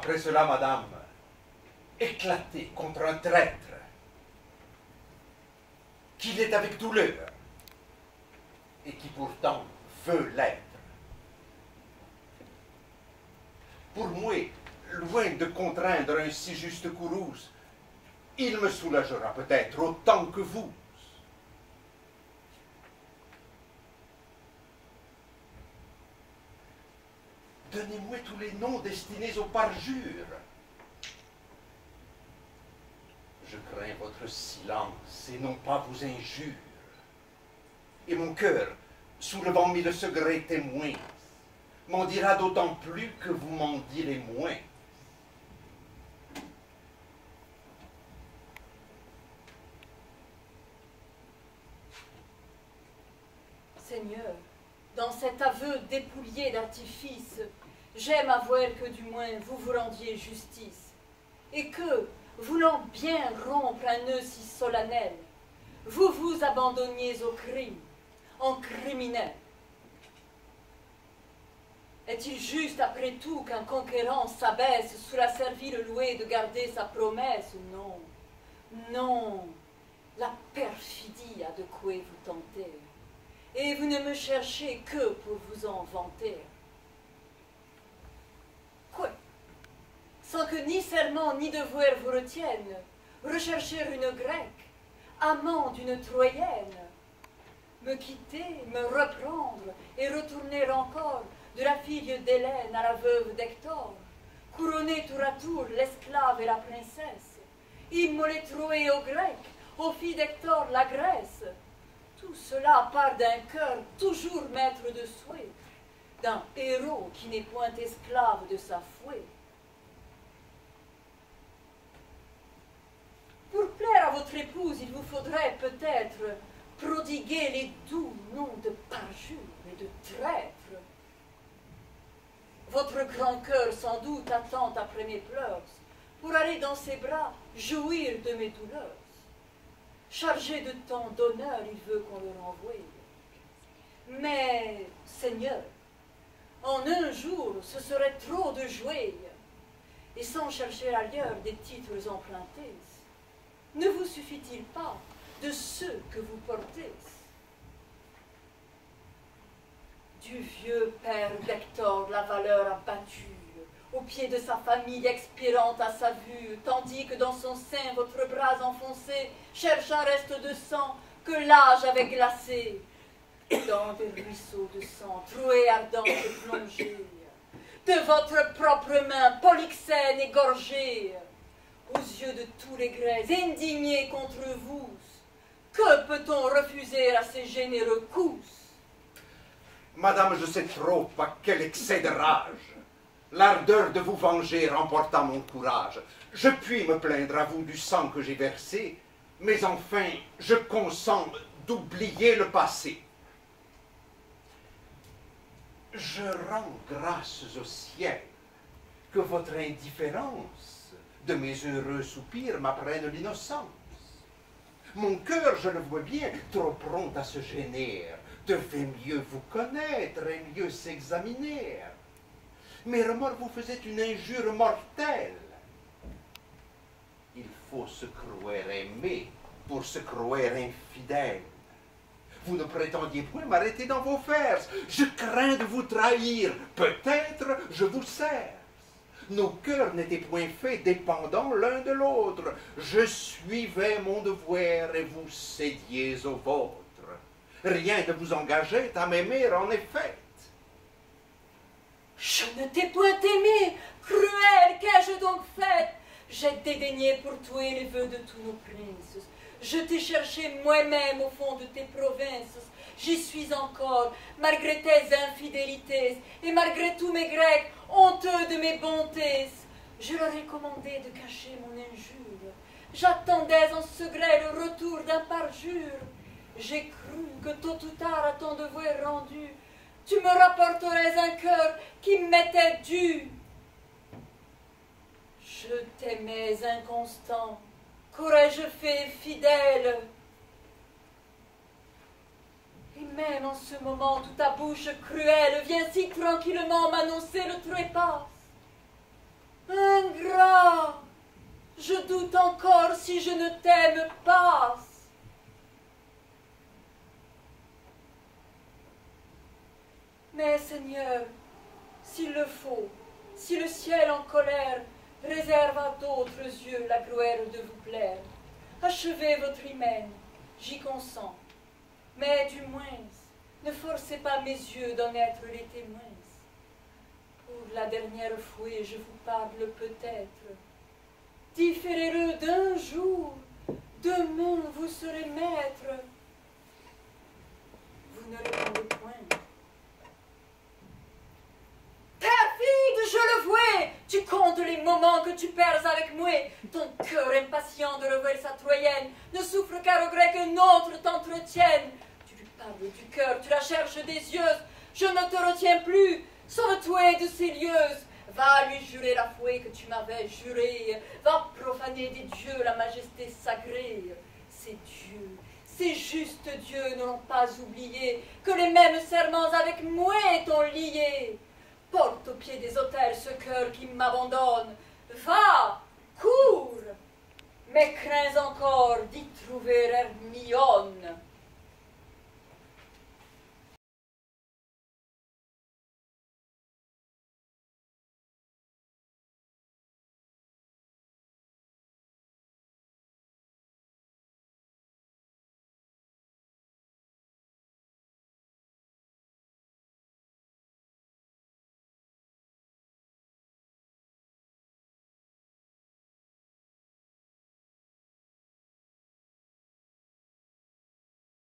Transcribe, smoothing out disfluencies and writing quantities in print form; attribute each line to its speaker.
Speaker 1: Après cela, madame, éclater contre un traître, qu'il est avec douleur, et qui pourtant veut l'être. Pour moi, loin de contraindre un si juste Kourouz, il me soulagera peut-être autant que vous. Donnez-moi tous les noms destinés au parjure. Je crains votre silence et non pas vos injures. Et mon cœur, soulevant mille secrets témoins, m'en dira d'autant plus que vous m'en direz moins.
Speaker 2: Seigneur, dans cet aveu dépouillé d'artifice, j'aime avouer que du moins vous vous rendiez justice, et que, voulant bien rompre un nœud si solennel, vous vous abandonniez au crime, en criminel. Est-il juste après tout qu'un conquérant s'abaisse sous la servile louée de garder sa promesse? Non, non, la perfidie a de quoi vous tenter, et vous ne me cherchez que pour vous en vanter. Quoi? Sans que ni serment ni devoir vous retiennent, rechercher une grecque, amant d'une troyenne, me quitter, me reprendre et retourner encore de la fille d'Hélène à la veuve d'Hector, couronner tour à tour l'esclave et la princesse, immoler Troée aux Grecs, aux filles d'Hector la Grèce. Tout cela part d'un cœur toujours maître de souhait, d'un héros qui n'est point esclave de sa fouet. Pour plaire à votre épouse, il vous faudrait peut-être prodiguer les doux noms de parjure et de traître. Votre grand cœur sans doute attend après mes pleurs pour aller dans ses bras jouir de mes douleurs. Chargé de tant d'honneur, il veut qu'on le renvoie. Mais, Seigneur, en un jour, ce serait trop de jouer, et sans chercher ailleurs des titres empruntés, ne vous suffit-il pas de ceux que vous portez? Du vieux père d'Hector la valeur abattue, au pied de sa famille expirante à sa vue, tandis que dans son sein votre bras enfoncé cherche un reste de sang que l'âge avait glacé, dans des ruisseaux de sang, troués ardents et plongés, de votre propre main, Polyxène égorgée, aux yeux de tous les Grecs, indignés contre vous, que peut-on refuser à ces généreux coups?
Speaker 1: Madame, je sais trop à quel excès de rage l'ardeur de vous venger remporta mon courage. Je puis me plaindre à vous du sang que j'ai versé, mais enfin, je consens d'oublier le passé. Je rends grâce au ciel que votre indifférence de mes heureux soupirs m'apprenne l'innocence. Mon cœur, je le vois bien, trop prompt à se gêner, devait mieux vous connaître et mieux s'examiner. Mes remords vous faisaient une injure mortelle. Il faut se croire aimé pour se croire infidèle. Vous ne prétendiez point m'arrêter dans vos fers. Je crains de vous trahir. Peut-être je vous sers. Nos cœurs n'étaient point faits dépendants l'un de l'autre. Je suivais mon devoir et vous cédiez au vôtre. Rien ne vous engageait à m'aimer en effet.
Speaker 2: Je ne t'ai point aimé, cruel, qu'ai-je donc fait? J'ai dédaigné pour toi les vœux de tous nos princes. Je t'ai cherché moi-même au fond de tes provinces. J'y suis encore, malgré tes infidélités, et malgré tous mes Grecs, honteux de mes bontés. Je leur ai commandé de cacher mon injure. J'attendais en secret le retour d'un parjure. J'ai cru que tôt ou tard, à ton devoir rendu, tu me rapporterais un cœur qui m'était dû. Je t'aimais inconstant, qu'aurais-je fait fidèle? Et même en ce moment où ta bouche cruelle vient si tranquillement m'annoncer le trépas, Ingrat, je doute encore si je ne t'aime pas. Mais Seigneur, s'il le faut, si le ciel en colère réserve à d'autres yeux la gloire de vous plaire, achevez votre hymen, j'y consens. Mais du moins, ne forcez pas mes yeux d'en être les témoins. Pour la dernière fois, je vous parle peut-être. Différez-le d'un jour, demain vous serez maître. Vous ne répondez point. Perfide, je le vois, tu comptes les moments que tu perds avec moi. Ton cœur impatient de revoir sa Troyenne ne souffre qu'à regret qu'un autre t'entretienne. Tu lui parles du cœur, tu la cherches des yeux. Je ne te retiens plus, sauve-toi de ces lieux. Va lui jurer la foi que tu m'avais jurée. Va profaner des dieux la majesté sacrée. Ces dieux, ces justes dieux ne l'ont pas oublié, que les mêmes serments avec moi t'ont lié. Porte au pied des autels ce cœur qui m'abandonne. Va, cours, mais crains encore d'y trouver Hermione.